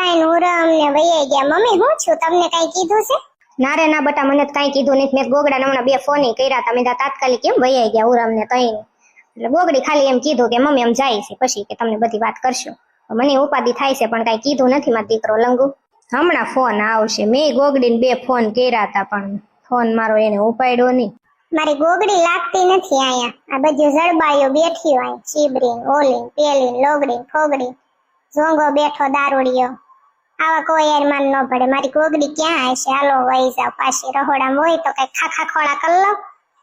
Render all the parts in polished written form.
ખાઈને ઉરમ ને વૈયા ગયા. મમ્મી હું છું, તમને કઈ કીધું છે? ના રે ના બટા, મને કઈ કીધું નહીં. મેં ગોગડા હમણાં 2 ફોન કર્યા, તમે તાત્કાલિક કેમ વૈયા ગયા ઉરમ ને તઈ. એટલે ગોગડી ખાલી એમ કીધું કે મમ્મી એમ જાય છે, પછી કે તમને બધી વાત કરશો. મને ઉપાધિ થાય છે, પણ કઈ કીધું નથી મારો દીકરો લંગુ. હમણાં ફોન આવશે. મેં ગોગડીને 2 ફોન કર્યા હતા, પણ ફોન મારો એને ઉપાડ્યો નહીં. મારી ગોગડી લાગતી નથી અહીંયા. આ બધું જળબાઈઓ બેઠી હોય, ચીબરીન ઓલીન પેલીન લોગડીન ફોગડી, ઝોંગો બેઠો દારૂડિયો. આવા કોઈ યાર માન ન પડે. મારી ગોગડી ક્યાં હશે? હાલો વહી જાવ પાછી. રહોડામાં હોય તો કઈ ખાખા ખોળા કરી લો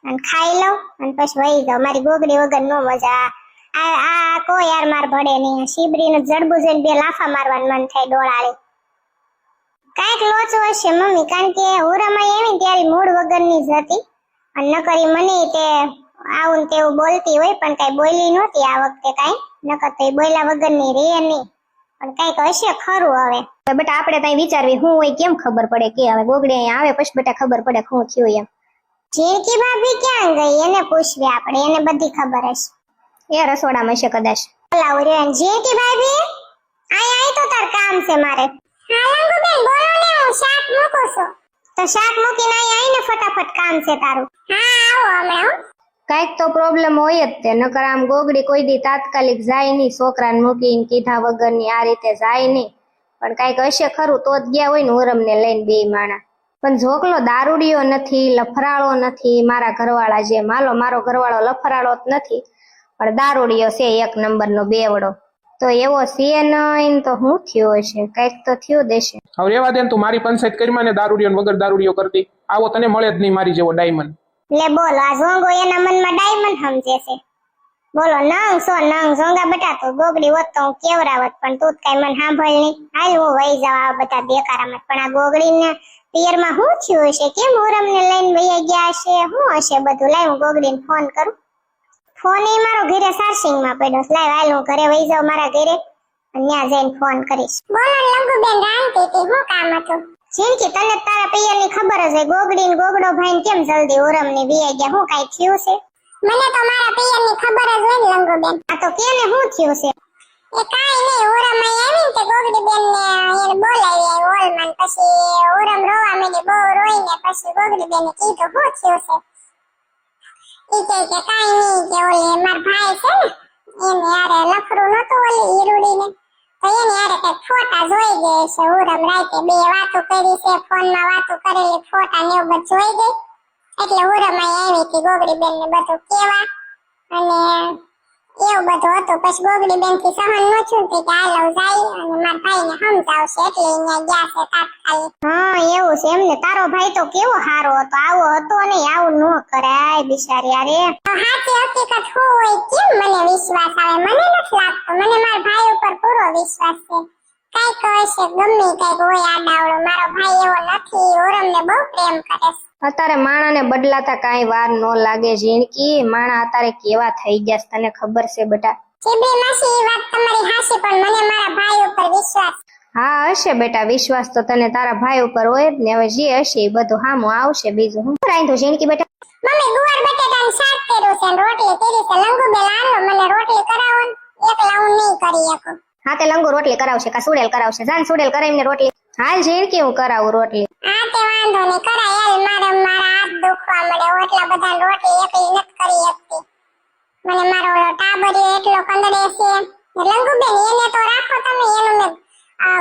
અને ખાઈ લો અને પછી વહી જાવ. મારી ગોગડી વગર નો મજા. આ કોઈ યાર માર ભડે નહીં. શીબરીનું જડબું જોઈને 2 લાફા મારવાનું મન થાય ડોળાળી. કાંઈક લોચો હશે મમ્મી, કારણ કે હુરામાં એવી ત્યારે મૂળ વગરની જ હતી. અને નકરી મને તે આવું તેવું બોલતી હોય, પણ કઈ બોલી નહોતી આ વખતે કાંઈ. નકર તો બોલ્યા વગરની રે નહીં, પણ કઈક હશે ખરું. હવે બેટા આપણે ત્યાં વિચારવી હું હોય કેમ ખબર પડે કે હવે ગોગડી અહીંયા આવે પછી બેટા ખબર પડે શું થયું એમ. ઝીણકી ભાભી ક્યાં ગઈ એને પૂછવી આપણે, એને બધી ખબર હશે. એ રસોડામાં હશે કદાચ. બોલાવું રે. ઝીણકી ભાભી આય તો તાર કામ છે મારે. હા લંગુબેન બોલો ને, હું શાક મૂકું છું. તો શાક મૂકીને આઈને ફટાફટ કામ છે તારું. હા આવો હમણાં. કાંઈક તો પ્રોબ્લેમ હોય જ તે, નકર આમ ગોગડી કોઈ દી તાત્કાલિક જાય નહીં, છોકરાને મૂકીને કીધા વગરની આ રીતે જાય નહીં. પણ કાંઈક હશે ખરું તો જ ગયા હોય ને ઉરમને લઈને 2 માણા. પણ ઝોકલો દારૂડિયો નથી, લફરાળો નથી મારા ઘરવાળા જેમ. હાલો મારો ઘરવાળો લફરાળો જ નથી, પણ દારૂડિયો છે 1 નંબરનો બેવડો. તો એવો છે નહીં તો શું થયો હશે? કઈક તો થયો દેશે. હવે રેવા દે ને, તું મારી પંચાયત કરીમાં ને દારૂડિયો વગર દારૂડિયો કરતી. આવો તને મળે જ નહીં મારી જેવો ડાયમંડ. લે બોલો, આ ઝોંગો એના મનમાં ડાયમંડ સમજે છે. બોલો નંગ સો નંગ ઝોંગા બટા. તો ગોગડી હોત તો હું કેવરાવત, પણ તું કઈ મને સાંભળ નહીં. હાલ હું વહી જાવ આ બધા દેકારામાં. પણ આ ગોગડીને પિયરમાં શું થયું હશે? કેમ ઉરમને લઈને વહી ગયા હશે? શું હશે બધું? લાય હું ગોગડીને ફોન કરું. ફોન એ મારો ઘરે ચાર્જિંગમાં પડ્યો. લાય હાલ હું ઘરે વહી જાવ મારા ઘરે, અને ત્યાં જઈને ફોન કરીશ. બોલો લંગુબેન, રાંધતી હતી, શું કામ હતું? ઝીણકી તને તારા પિયરની ખબર જ છે. ગોગડી ને ગોગડો ભાઈ કેમ જલ્દી ઉરમને વહી ગયા? શું કઈ થયું છે? મને તો મારા પિયરની ખબર જ હોય ને લંગુબેન. આ તો કેને શું થયું છે? એ કાઈ નહીં, ઉરમ આવી તે ગોગડી બેન ને એને બોલાવી હોલમાં. પછી ઉરમ રોવા માંડી, બહુ રોઈને પછી ગોગડી બેને કીધું શું થયું છે? ઈ કે કાઈ નહીં, કે ઓલે માર ભાઈ છે ને એને યાર લફરું નતું ઓલી હીરુડીને, તો એને યાર કઈક ફોટા જોઈ ગઈ છે. ઉરમ રાતે 2 વાતો કરી છે, ફોનમાં વાતો કરેલી ફોટા ને એવું બધું જોઈ ગઈ. એટલે ઉરમ આવી હતી ગોગડી બેન ને બધું કેવા, અને એવું બધું હતું. પછી ગોગડી બેન થી સહન ન થયું કે હાલો જાય અને મારા ભાઈ ને સમજાવશે, એટલે અહીંયા ગયા છે તાત્કાલિક. હા એવું છે એમને. તારો ભાઈ તો કેવો સારો હતો, આવો હતો નહીં, આવું ન કરાય બિચારી. અરે સાચી હકીકત શું હોય કેમ મને વિશ્વાસ આવે? મને નથી લાગતો. મને મારા ભાઈ ઉપર પૂરો વિશ્વાસ છે. કઈક હશે, ગમે કઈક હોય આડાવડો. મારો ભાઈ એવો નથી, ઓરમને બહુ પ્રેમ કરે છે. અત્યારે માણાને બદલાતા કાંઈ વાર ન લાગે ઝીણકી. માણા અત્યારે કેવા થઈ ગયા તને ખબર છે બેટા? ચીબડી માસી એ વાત તમારી હાચી, પણ મને મારા ભાઈ ઉપર વિશ્વાસ. હા હશે બેટા, વિશ્વાસ તો તને તારા ભાઈ ઉપર હોય જ ને. હવે જે હશે એ બધું સામું આવશે. બીજું હું રાંધું ઝીણકી બેટા? મમ્મી ગુવાર બટેટાનું શાક કર્યું છે ને રોટલી કરી છે. લંગુબેન હાલો મને રોટલી કરાવો ને, એકલા હું નહીં કરી શકું. હા તે લંગુ રોટલી કરાવશે કા સુડેલ કરાવશે? જાન સુડેલ કરાવીને રોટલી. હાલ ઝીણકી હું કરાવું રોટલી. હા તે વાંધો નહીં, કરાય. હાલ મારા હાથ દુખવા મળે, એટલા બધા રોટલી એકલી નથી કરી શકતી. મને મારો ટાબરિયો એટલો કંદડે છે. લંગુબેન એને તો રાખો તમે, એનું મેં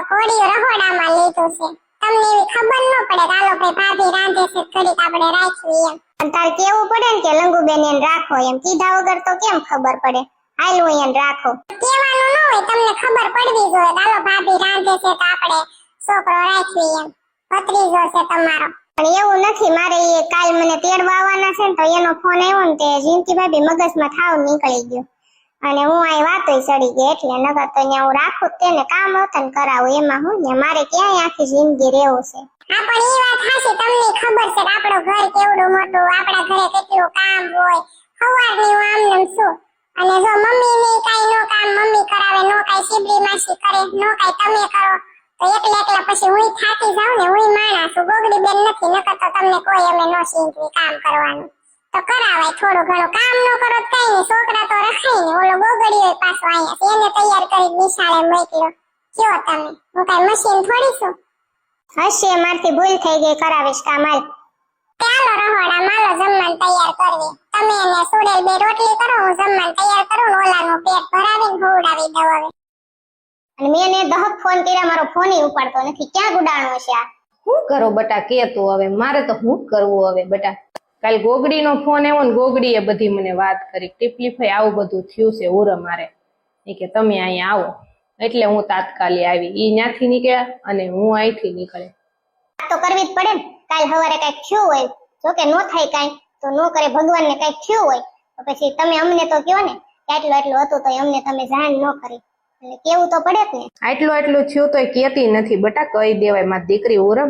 કોડિયો રહોડામાં લીધું છે. તમને એવી ખબર ન પડે. હાલો ભાઈ ભાભી રાંધે છે, ઘડીક આપણે રાખવી એમ. અને તારે કેવું પડે ને કે લંગુબેન એને રાખો એમ. કીધા વગર તો કેમ ખબર પડે? હાલ હું એને રાખો. કહેવાનું ન હોય, તમને ખબર પડવી જોઈએ. હાલો ભાભી રાંધે છે તો આપણે છોકરો રાખવી એમ. ભત્રીજો છે તમારો. પણ એવું નથી, મારે એ કાલ મને તેડવા આવવાના છે ને, તો એનો ફોન આવ્યો ને તે ઝીણકી ભાભી મગજમાં થાવ નીકળી ગયો, અને હું આ વાતોય ચડી ગઈ. એટલે નકર તો ત્યાં હું રાખું તેને કામ હતું ને કરાવું. એમાં હું ને મારે ક્યાંય આખી જિંદગી રહેવું છે. હા પણ એ વાત હાચી, તમને ખબર છે કે આપણો ઘર કેવડું મોટું, આપણા ઘરે કેટલું કામ હોય. સવારની હું આમ નામ છું, અને જો મમ્મી ને કાઈ નો કામ મમ્મી કરાવે, નો કાઈ શીબડી માસી કરે, નો કાઈ તમે કરો, તો એકલા પછી હું થાકી જાઉં ને. હું માણસ છું, ગોગડી બેન નથી. નકર તો તમને કોઈ અમે નો શીખવી કામ કરવાનું. તો કરાવાય થોડું ઘણું. કામ નો કરો કઈ નહીં, છોકરા તો રખાય ને. ઓલો ગોગડીયો પાછો અહીંયા એને તૈયાર કરી નિશાળે મોકલ્યો. કયો તમે હું કઈ મશીન થોડી છું હશે મારથી ભૂલ થઈ ગઈ કરાવીશ કામ હાલ ચાલો રહોડા માલો જમવાનું તૈયાર કરવી તમે એને સુડેલ બે રોટલી કરો હું જમવાનું તૈયાર કરું ને ઓલાનું પેટ ભરાવીને ખવડાવી દઉં હવે અને મેં એને દહક ફોન કર્યા મારો ફોન ઉપાડતો નથી ક્યાં ગુડાણો છે આ શું કરો બટા કે તું હવે મારે તો શું કરવું હવે બટા કાલ ગોગડીનો ફોન આવ્યો ને ગોગડીએ બધી મને વાત કરી ટીપલીફાઈ આવું બધું થયું છે ઉર મારે એ કે તમે અહીંયા આવો એટલે હું તાત્કાલિક આવી ઈ ન્યાથી નીકળ્યા અને હું અહીંથી નીકળે વાત તો કરવી જ પડે ને કાલ સવારે કઈક થયું હોય જો કે નો થાય કાંઈ તો નો કરે ભગવાનને કઈક થયું હોય તો પછી તમે અમને તો કયો ને કે આટલું હતું તો અમને તમે જાણ ન કરી એટલે કેવું તો પડે જ ને આટલું થયું તો કેતી નથી બટા કહી દેવાય મારી દીકરી ઉરમ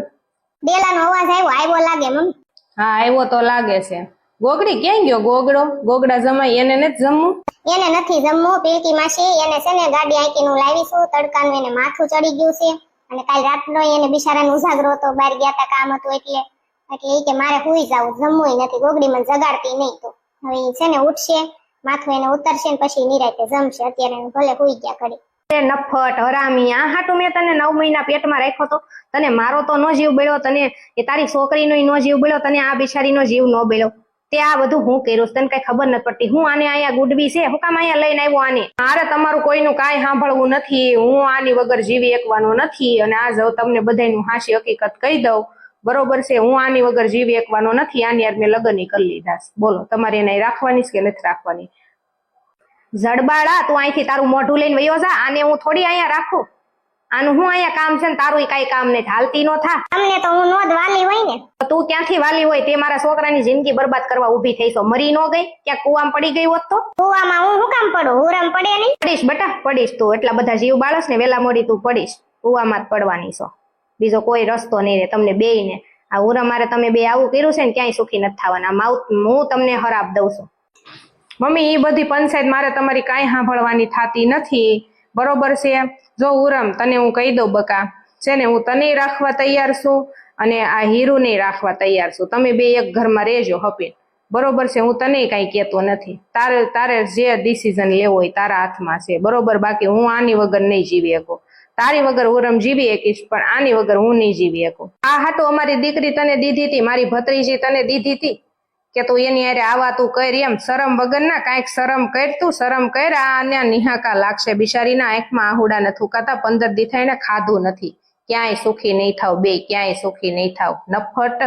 ડેલાનો અવાજ આવ્યો લાગે મમ્મી હા આવ્યો તો લાગે છે ગોગડી ક્યાં ગયો ગોગડા જમાઈ એને નથી જમવું એને નથી જમવું પીલકી માસી એને છે ને ગાડી આંકીનું લાવીશું તડકાનું એને માથું ચડી ગયું છે અને કાલ રાતનો એને બિચારાનો ઉજાગરો હતો બહાર ગયા તા કામ હતું એટલે ઈ કે મારે હુઈ જાવું જમવું નથી ગોગડી મને જગાડતી નહીં તો હવે ઈ છે ને ઉઠશે માથું એને ઉતરશે ને પછી નિરાતે જમશે અત્યારે ભલે હુઈ ગયા ઘડી નફટ હરામી આ હાટું મેં તને 9 મહિના પેટમાં રાખ્યો તો તને મારો તો નો જીવ બળ્યો તને એ તારી છોકરીનો નો જીવ બળ્યો તને આ બિચારીનો જીવ નો બળ્યો તે આ બધું હું કર્યું તને કઈ ખબર નથી પડતી હું આને અહીંયા ગુડવી છે હું કામ અહીંયા લઈને આવ્યો આને મારે તમારું કોઈનું કાંઈ સાંભળવું નથી હું આની વગર જીવી એકવાનો નથી અને આ જો તમને બધાયનું હાશી હકીકત કહી દઉં બરોબર છે હું આની વગર જીવી એકવાનો નથી આની યાર મેં લગ્ન કરી લીધા બોલો તમારે એને રાખવાની કે નથી રાખવાની જડબાડા તું અહીંથી તારું મોઢું લઈને વયો જા આને હું થોડી અહીંયા રાખું આનું હું અહીંયા કામ છે ને તારું કઈ કામ નહીં હાલતી નો થા તમને તો હું નો જ વાલી હોય ને તું ક્યાંથી વાલી હોય તે મારા છોકરાની જિંદગી બરબાદ કરવા ઊભી થઈ છો મરી નો ગઈ ક્યાં કુવામાં પડી ગઈ હોત તો કુવામાં હું શું કામ પડું હુરમ પડે નહીં પડીશ બટા પડીશ તું એટલા બધા જીવ બાળસ ને વેલા મોડી તું પડીશ કુવામાં જ પડવાની છો બીજો કોઈ રસ્તો નહીં રે તમને બેય ને આ હુરમ મારે તમે બે આવું કર્યું છે ને ક્યાંય સુખી નથી થવાના હું તમને હરાપ દઉં છું મમ્મી એ બધી પંચાયત મારે તમારી કાંઈ સાંભળવાની થતી નથી બરોબર છે જો ઉરમ તને હું કહી દઉં બકા છે ને હું તને રાખવા તૈયાર છું અને આ હીરું ને રાખવા તૈયાર છું તમે બે એક ઘરમાં રહેજો હપીને બરોબર છે હું તને કઈ કહેતો નથી તારે જે ડિસિઝન લેવો હોય તારા હાથમાં છે બરોબર બાકી હું આની વગર નહીં જીવી શકું તારી વગર ઉરમ જીવી શકીશ પણ આની વગર હું નહીં જીવી શકું આ હાટો અમારી દીકરી તને દીધી હતી મારી ભત્રીજી તને દીધી હતી કે તું એની હારે આવા તું કરી એમ શરમ વગર ના કાંઈક શરમ કર તું શરમ કર આ નિહાકા લાગશે બિચારીના આંખમાં આહુડા ન થૂકાતા 15 દી થઈને ખાધું નથી ક્યાંય સુખી નહીં થાવ બે ક્યાંય સુખી નહીં થાવ નફટ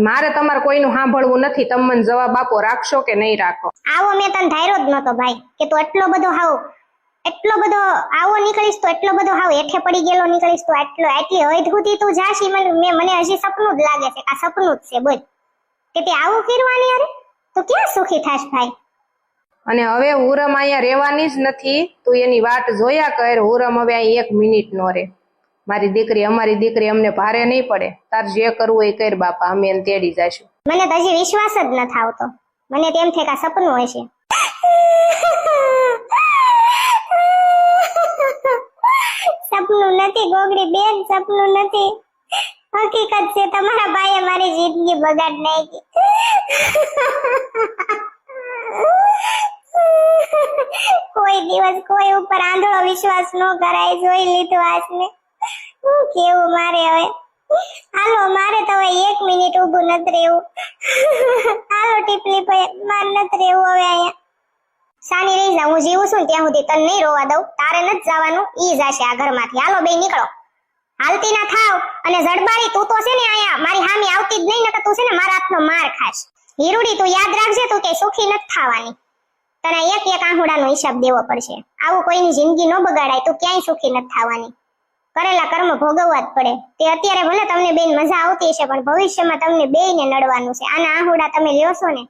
મારે તમારે કોઈનું સાંભળવું નથી તમે મને જવાબ આપો રાખશો કે નહીં રાખો આવો મેં તને ધાર્યો જ નતો ભાઈ કે તું એટલો બધો આવો નીકળીશ તો એટલો બધો હાવ એઠે પડી ગયેલો નીકળીશ તો આટલી હદ સુધી તું જાશ મને હજી સપનું જ લાગે છે આ સપનું જ છે બોલ કે તે આવું કરવાની અરે તો ક્યાં સુખી થાશ ભાઈ અને હવે હુરમ અહીંયા રહેવાની જ નથી તું એની વાટ જોયા કર હુરમ હવે અહીં 1 મિનિટ નો રે મારી દીકરી અમારી દીકરી અમને ભારે નહીં પડે તાર જે કરવું એ કર બાપા અમે એને તેડી જઈશું મને તો હજી વિશ્વાસ જ ન આવતો મને તેમ થાય કે આ સપનું હોય છે સપનું નથી ગોગડી બેન સપનું નથી હકીકત છે તમારા ભાઈએ મારી જિંદગી બગાડ નાખી કોઈ દિવસ કોઈ ઉપર આંધળો વિશ્વાસ ન કરાય જોઈ લીધું આજને હું કેવું મારે હવે હાલો મારે તો હવે 1 મિનિટ ઊભું નથી રહેવું હાલો ટીપલી ભાઈ માર નથી રહેવું હવે અહીંયા સાની રહી જા હું જીવું છું ત્યાં સુધી તને નહીં રોવા દઉં તારે નથી જવાનું ઈ જાશે આ ઘરમાંથી હાલો બે નીકળો હાલતી ના થાવ અને જડબારી તું તો છે ને અહીંયા મારી હામી આવતી જ નહીં નકર તું છે ને મારા હાથનો માર ખાશ હીરુડી તું યાદ રાખજે તું કે સુખી નથી થવાની તને એક આંહુડાનો હિસાબ દેવો પડશે આવું કોઈની જિંદગી ન બગાડાય તું ક્યાંય સુખી નથી થવાની કરેલા કર્મ ભોગવવા જ પડે તે અત્યારે ભલે તમને બેન મજા આવતી હશે પણ ભવિષ્યમાં તમને બેયને નડવાનું છે આના આંહુડા તમે લ્યો છો ને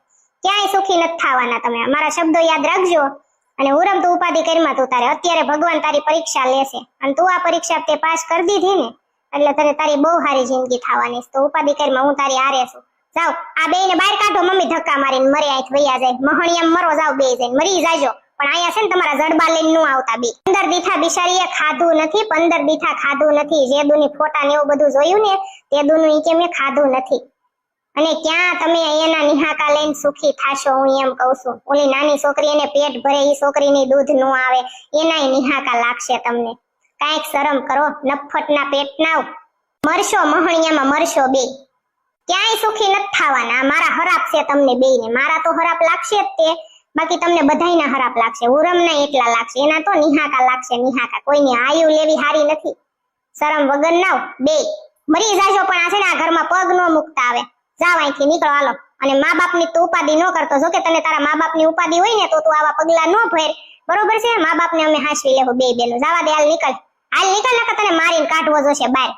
ક્યાંય સુખી નથી થવાના તમે મારા શબ્દો યાદ રાખજો અને હુરમ તું ઉપાધિ કરીમાં તું તારે અત્યારે ભગવાન તારી પરીક્ષા લેશે અને તું આ પરીક્ષા તે પાસ કરી દીધી ને એટલે તને તારી બહુ સારી જિંદગી થવાની છે તો ઉપાધિ કરીમાં હું તારી હારે છું જાવ આ બેયને બહાર કાઢો મમ્મી ધક્કા મારીને મરે આંખ વૈયા જાય મહણિયામ મરો જાવ બે જઈને મરી જાજો પણ અહીંયા છે ને તમારા જડબા લઈને નું આવતા બે 15 દીઠા બિચારીએ ખાધું નથી 15 દીઠા ખાધું નથી જે દુની ફોટા ને એવું બધું જોયું ને તે દુનું ઈ કે મેં ખાધું નથી અને ક્યાં તમે એના નિહાકા લઈને સુખી થાશો હું એમ કહું છું ઓલી નાની છોકરી એને પેટ ભરે ઈ છોકરીની દૂધ નું આવે એનાય નિહાકા લાગશે તમને કાંઈક શરમ કરો, નફટના પેટનાવ. મરશો મહણિયામાં મરશો બે. ક્યાંય સુખી નથી થવાના. મારા હરાપ છે તમને બેયને. મારા તો હરાપ લાગશે જ તે, બાકી તમને બધાયના હરાપ લાગશે. ઉરમના એટલા લાગશે, એના તો નિહાકા લાગશે, નિહાકા. કોઈની આયુ લેવી હારી નથી. શરમ વગર નાવ બે. મરી જાજો, પણ આ છે ને આ ઘરમાં પગ ન મુકતા આવે. જાવ અહીંથી, નીકળો હાલો. અને મા બાપની તો ઉપાધિ ન કરતો. જો કે તને તારા મા બાપની ઉપાધિ હોય ને તો તું આવા પગલા ન ભેર, બરોબર છે? મા બાપને અમે હાંસવી લેવું બે બેનો. જાવા દે, હાલ નીકળ. હાલ નીકળ, નકર તને મારીને કાઢવો જોશે બહાર.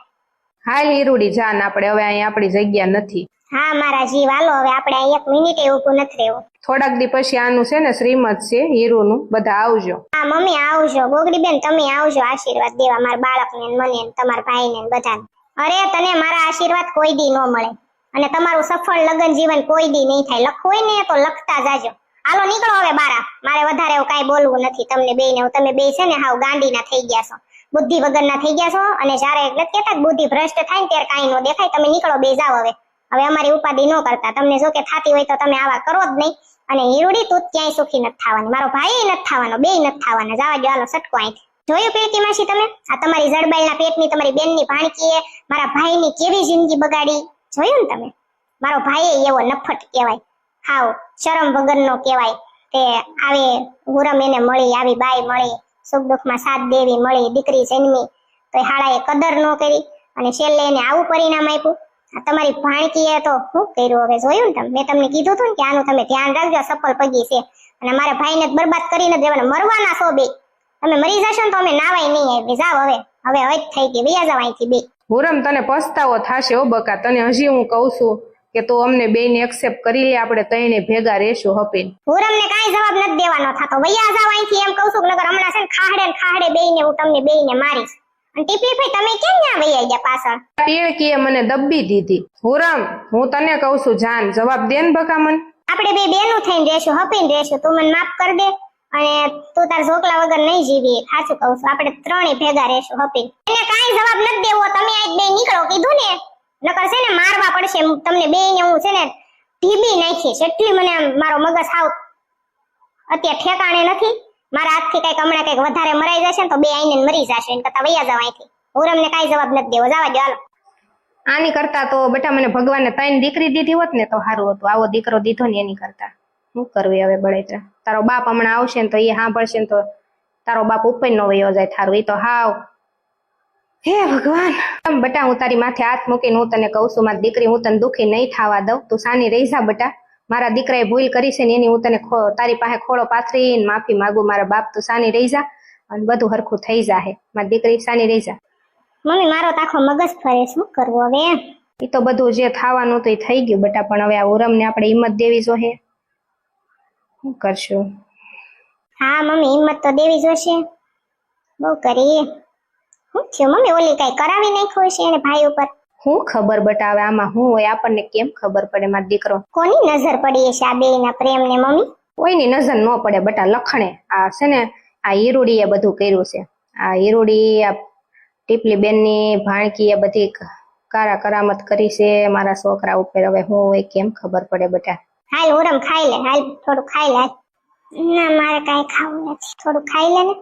હાલ હીરુડી જાન, આપણે હવે અહીં આપણી જગ્યા નથી. હા મારા જીવ, હાલો હવે આપણે અહીં 1 મિનિટે ઊભું નથી રહેવું. થોડાક દી પછી આનું છે ને શ્રીમત છે હીરુનું, બધા આવજો. હા મમ્મી આવજો, ગોગડી બેન તમે આવજો આશીર્વાદ દેવા મારા બાળકને ને મને ને તમારા ભાઈને ને બધાને. અરે તને મારા આશીર્વાદ કોઈ દી ન મળે, અને તમારું સફળ લગ્ન જીવન કોઈ દી નહીં થાય. લખવું હોય ને તો લખતા જાજો. હાલો નીકળો હવે બારા. મારે વધારે એવું કાંઈ બોલવું નથી તમને બેયને. તમે બે છે ને હાવ ગાંડીના થઈ ગયા છો, બુદ્ધિ વગરના થઈ ગયા છો. અને જ્યારે એટલે કહેતા બુદ્ધિ ભ્રષ્ટ થાય ને ત્યારે કાંઈ ન દેખાય. તમે નીકળો બે, જાઓ હવે. હવે અમારી ઉપાધિ ન કરતા. તમને જો કે થાતી હોય તો તમે આવા કરો જ નહીં. અને હીરુડી તું ક્યાંય સુખી નથી થવાની, મારો ભાઈ નથી થવાનો, બેય નથી થવાના. જવા દો, હાલો સટકો અહીંથી. જોયું પીળકી માસી તમે? આ તમારી જડબાઈના પેટની તમારી બેનની ભાણકીએ મારા ભાઈની કેવી જિંદગી બગાડી. જોયું ને તમે? મારો ભાઈ એવો નફટ કહેવાય, હાવ શરમ વગરનો કહેવાય. તે આવે હુરમ એને મળી, આવી બાઈ મળી, સુખ દુઃખમાં સાથ દેવી મળી, દીકરી જન્મી તો હાળાએ કદર ન કરી, અને છેલ્લે એને આવું પરિણામ આપ્યું. આ તમારી ભાણકીએ તો શું કર્યું હવે? જોયું ને તમે? મેં તમને કીધું હતું ને કે આનું તમે ધ્યાન રાખજો, સફળ પગી છે. અને મારા ભાઈને જ બરબાદ કરીને દેવાના. મરવાના છો બે. તમે મરી જશો ને તો અમે નાવાય નહીં આવી. જાવ હવે, હવે હજ થઈ ગઈ. વૈયા જાવ અહીંથી બે. હુરમ તને પસ્તાવો થાશે હો બકા. તને હજી હું કહું છું કે તું અમને બેયને એક્સેપ્ટ કરી લે, આપણે ત્રણે ભેગા રહેશું હપીને. હુરમને કાંઈ જવાબ નથી દેવાનો થતો. વૈયા જાવ અહીંથી એમ કહું છું. નગર હમણાં છે ને ખાડે ને ખાડે બેયને હું તમને બેયને મારીશ. અને ટીપલી ભાઈ તમે કેમ ત્યાં વૈયા ગયા પાછળ? પીળકીએ મને દબ્બી દીધી. હુરમ હું તને કહું છું જાન, જવાબ દે ને બકા મને. આપણે બે બેનું થઈને રહેશું, હપીને રહેશું. તું મને માફ કરી દે, અને તું તાર ઝોકલા વગર નહીં જીવી. સાચું કહું છું, આપણે ત્રણેય ભેગા રહેશું હપીને. એને કાંઈ જવાબ નથી દેવો. તમે આજ બે નીકળો કીધું ને, નકર છે ને મારવા પડશે તમને બેયને. હું છે ને ઢીબી નાખીશ. એટલી મને મારો મગજ હાવ અત્યારે ઠેકાણે નથી. મારા હાથથી કઈક હમણાં કઈક વધારે મરાઈ જશે ને તો બે આઈને મરી જશે. એને કરતા વૈયા જાવ અહીંથી. હુરમને કાંઈ જવાબ નથી દેવો. જવા દો, હાલો. આની કરતા તો બેટા મને ભગવાને 3 દીકરી દીધી હોત ને તો સારું હતું. આવો દીકરો દીધો ને એની કરતા. શું કરવી હવે બળેતરા? તારો બાપ હમણાં આવશે ને તો એ સાંભળશે ને તો તારો બાપ ઉપર નો વયો જાય થારું. એ તો હાવ હે ભગવાન. બેટા હું તારી માથે હાથ મૂકીને હું તને કહું છું, મારી દીકરી હું તને દુખી નહીં થવા દઉં. તું સાની રહી જા બેટા. મારા દીકરાએ ભૂલ કરી છે ને એની હું તને તારી પાસે ખોળો પાથરીને માફી માંગુ. મારા બાપ તું સાની રહી જા, અને બધું હરખું થઈ જાહે. મારી દીકરી સાની રહી જા. મમ્મી મારો તો આખો મગજ ફરે. શું કરવું હવે? એ તો બધું જે થવાનું તો એ થઈ ગયું બેટા, પણ હવે આ ઉરમને આપણે હિંમત દેવી જોઈએ. શું કરશું? હા મમ્મી હિંમત તો દેવી જોશે. બહુ કરી. શું થયું મમ્મી? ઓલી કઈ કરાવી નાખ્યું છે એને ભાઈ ઉપર? હું ખબર બેટા, હવે આમાં શું હોય આપણને કેમ ખબર પડે? મારો દીકરો કોની નજર પડી છે આ બેયના પ્રેમને મમ્મી? કોઈની નજર ન પડે બેટા. લખણે આ છે ને આ હીરુડીએ બધું કર્યું છે. આ હીરુડી આ ટીપલી બેનની ભાણકીએ બધી કરામત કરી છે મારા છોકરા ઉપર. હવે હું હોય કેમ ખબર પડે બેટા? હાલ હુરમ ખાઈ લે, હાલ થોડું ખાઈ લે. ના મારે કાંઈ ખાવું નથી. થોડું ખાઈ લે ને.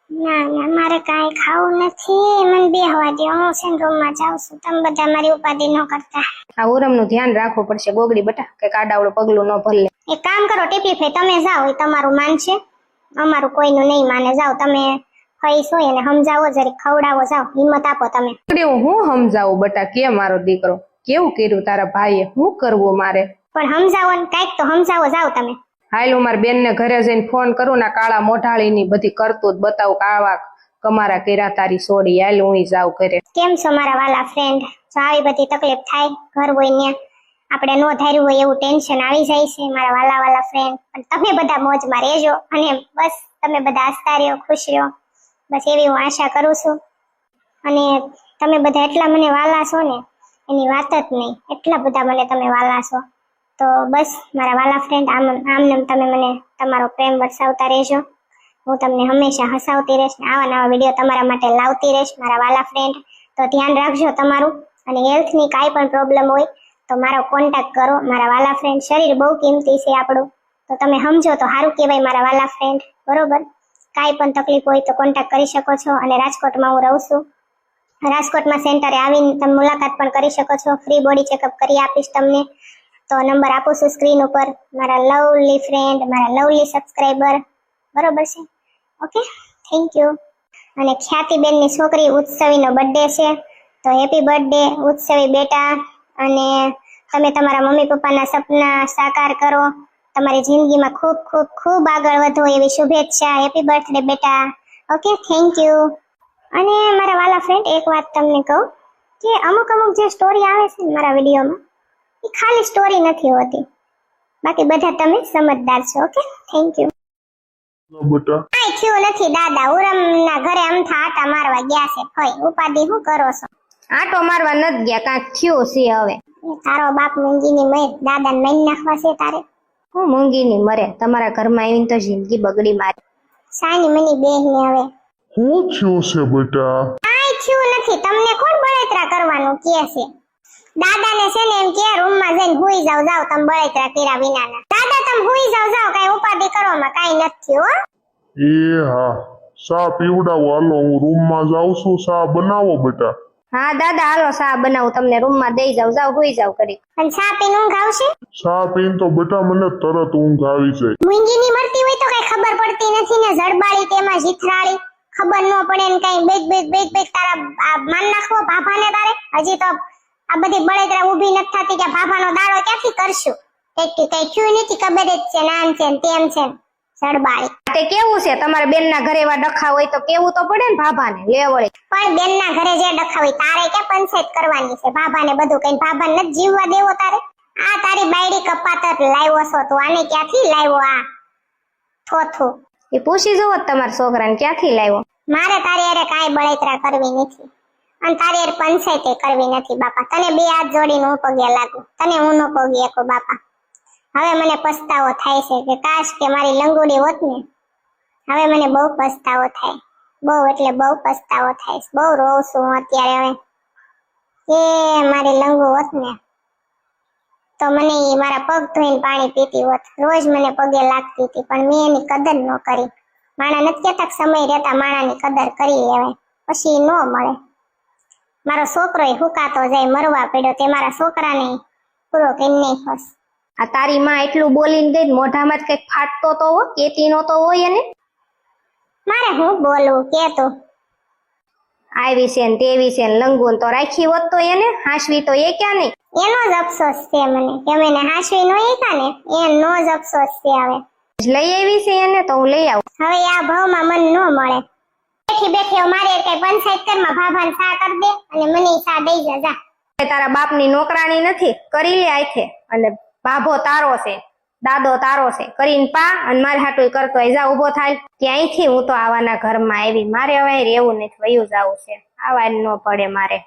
ના ના મારે કાંઈ ખાવું નથી. મને બેહવા દે, હું છે ને રૂમમાં જાઉં છું. તમે બધા મારી ઉપાધિ ન કરતા. આ ઉરમનું ધ્યાન રાખવું પડશે ગોગડી બેટા, કે કાડાવડું પગલું ન ભરલે. એક કામ કરો ટીપલી ભાઈ, તમે જાઓ, એ તમારું માન છે, અમારું કોઈનું નહીં માને. જાઓ તમે ફઈસ હોય એને સમજાવો, જરી ખવડાવો. જાઓ, હિંમત આપો તમે. હું સમજાવું બેટા? કે મારો દીકરો કેવું કર્યું તારા ભાઈએ? શું કરવું મારે? પણ સમજાવો ને, કાંઈક તો સમજાવો. જાઓ તમે. હાલ હું મારી બેન ને ઘરે જઈને ફોન કરું ને, કાળા મોઢાળી ની બધી કરતું બતાવું, કાળા કમારા કર્યા તારી સોડી. હાલ હું જાઉં ઘરે. કેમ છો મારા વાલા ફ્રેન્ડ? જો આવી બધી તકલીફ થાય, ઘર હોય ને આપણે નો ધાર્યું હોય એવું ટેન્શન આવી જાય છે મારા વાલા વાલા ફ્રેન્ડ. પણ તમે બધા મોજમાં રહેજો, અને બસ તમે બધા હસતા રહ્યો, ખુશ રહ્યો, બસ એવી હું આશા કરું છું. અને તમે બધા એટલા મને વાલા છો ને એની વાત જ નહીં. એટલા બધા મને તમે વાલા છો. તો બસ મારા વાલા ફ્રેન્ડ, આમને તમે મને તમારો પ્રેમ વરસાવતા રહેજો. હું તમને હંમેશા હસાવતી રહીશ, આવા નવા વિડીયો તમારા માટે લાવતી રહીશ મારા વાલા ફ્રેન્ડ. તો ધ્યાન રાખજો તમારું, અને હેલ્થની કાંઈ પણ પ્રોબ્લેમ હોય તો મારો કોન્ટેક્ટ કરો મારા વાલા ફ્રેન્ડ. શરીર બહુ કિંમતી છે આપણું, તો તમે સમજો તો સારું કહેવાય મારા વાલા ફ્રેન્ડ, બરોબર? કાંઈ પણ તકલીફ હોય તો કોન્ટેક્ટ કરી શકો છો. અને રાજકોટમાં હું રહું છું. રાજકોટમાં સેન્ટરે આવીને તમે મુલાકાત પણ કરી શકો છો. ફ્રી બોડી ચેકઅપ કરી આપીશ તમને. તો નંબર આપું છું સ્ક્રીન ઉપર. મારા લવલી ફ્રેન્ડ, મારા લવલી સબસ્ક્રાઈબર, બરોબર છે? Okay, thank you. અને ખ્યાતિબેનની છોકરી ઉત્સવીનો બર્થડે છે, તો હેપી બર્થડે ઉત્સવી બેટા. અને તમે તમારા મમ્મી પપ્પાના સપના સાકાર કરો, તમારી જિંદગીમાં ખૂબ ખૂબ ખૂબ આગળ વધો એવી શુભેચ્છા. હેપી બર્થડે બેટા. Okay, thank you. અને મારા વાલા ફ્રેન્ડ, એક વાત તમને કહું કે અમુક જે સ્ટોરી આવે છે ને મારા વિડીયોમાં, એ ખાલી સ્ટોરી નથી હોતી. બાકી બધા તમે સમજદાર છો. Okay, thank you. બેટા કાંઈ થયું નથી દાદા, ઉરમના ઘરે અમથા આટા મારવા ગયા છે. ફઈ ઉપાધિ શું કરો છો? આટો મારવા નથી ગયા, કાંઈક થયું છે હવે. એ તારો બાપ મૂંગીની મય દાદાને મઈ નાખવા છે તારે? હું મૂંગીની મરે, તમારા ઘરમાં આવીને તો જિંદગી બગડી મારી. સાની મની બેહને હવે શું થયું છે બેટા? કાંઈ થયું નથી. તમને કોણ બળેતરા કરવાનું કહે છે? દાદાને છે ને એમ કે રૂમમાં જઈને હુઈ જાવ, તમે બળેતરા કર્યા વિનાના. દાદા તમે હુઈ જાવ, કાંઈ ઉપાધિ કરવામાં કાંઈ નથી હો. એ હા, ચા પીવડાવો. હાલો હું રૂમમાં જાઉં છું, ચા બનાવો બેટા. હા દાદા, હાલો સા બનાવું, તમને રૂમમાં દઈ જાવ, જાવ હુઈ જાવ કરી. અને ચા પીને ઊંઘ આવશે? ચા પીને તો બેટા મને તરત ઊંઘ આવી જાય. મૂંગીની મરતી હોય તો કઈ ખબર પડતી નથી ને, જડબાળી તેમાં જીથરાળી, ખબર ન પડે ને કઈ બેગ તારા માન નાખવો ભાભાને તારે. હજી તો આ બધી બળેતરા ઊભી નથી થતી કે ભાભાનો દાડો ક્યાંથી કરશું? કઈ થયું નથી, ખબર જ છે નાન છે ને તેમ છે ને જડબાળી. તે કેવું છે, તમારા બેનના ઘરે એવા ડખા હોય તો કેવું તો પડે ને ભાભાને, લે વળે. પણ બેનના ઘરે જે ડખા હોય તારે કે પંચાયત કરવાની છે? ભાભાને બધું કઈ ભાભાને નથી જીવવા દેવો તારે? આ તારી બાયડી કપાતર લાવ્યો છો તું, આને ક્યાંથી લાવ્યો? આ થોથું એ પૂછી જોવો તમારા છોકરાને ક્યાંથી લાવ્યો. મારે તારી અરે કાંઈ બળેતરા કરવી નથી, અને તારી અરે પંચાયતે કરવી નથી બાપા. તને બે હાથ જોડીને હું પગે લાગુ, તને હું ન પગી શકું બાપા. હવે મને પસ્તાવો થાય છે કે કાશ કે મારી લંગુડી હોત ને. હવે મને બહુ પસ્તાવો થાય, બહુ એટલે બહુ પસ્તાવો થાય. બહુ રોઉં છું હું અત્યારે. હવે એ મારી લંગુ હોત ને તો મને ઈ મારા પગ ધોઈને પાણી પીતી હોત, રોજ મને પગે લાગતી હતી. પણ મેં એની કદર ન કરી. માણા નથી કહેતા સમય રહેતા માણાની કદર કરી લેવાય, પછી ન મળે. મારો છોકરો હુકાતો જાય, મરવા પડ્યો, તે મારા છોકરાને પૂરો કરી નાખ્યો. આ તારી માં એટલું બોલીને ગઈ, મોઢામાં જ કઈક ફાટતો તો હો, કેતી નો તો હોય એને. મારે હું બોલવું કે તું? આવી છે ને તેવી છે ને લંગુન તો રાખી હોત તો એને, હાંસવી તો એ ક્યાં નહીં. એનો જ અફસોસ છે મને કે મને હાંસવી નો એકા ને, એનો જ અફસોસ છે. હવે લઈ આવી છે એને તો હું લઈ આવું. હવે આ ભાવમાં મન ન મળે. બેઠી બેઠી મારે કઈ પંચાયત કરમાં ભાભાને સા કરી દે અને મને સા દઈ જા. તારા બાપની નોકરાણી નથી, કરી લે આથે. અને બાભો તારો છે, દાદો તારો છે, કરીને પા અને મારે હાટું કરતો હોય. જા ઉભો થાય ત્યાંથી. હું તો આવાના ઘરમાં આવી, મારે હવે રહેવું નથી, વયું જવું છે. આવા ન પડે મારે.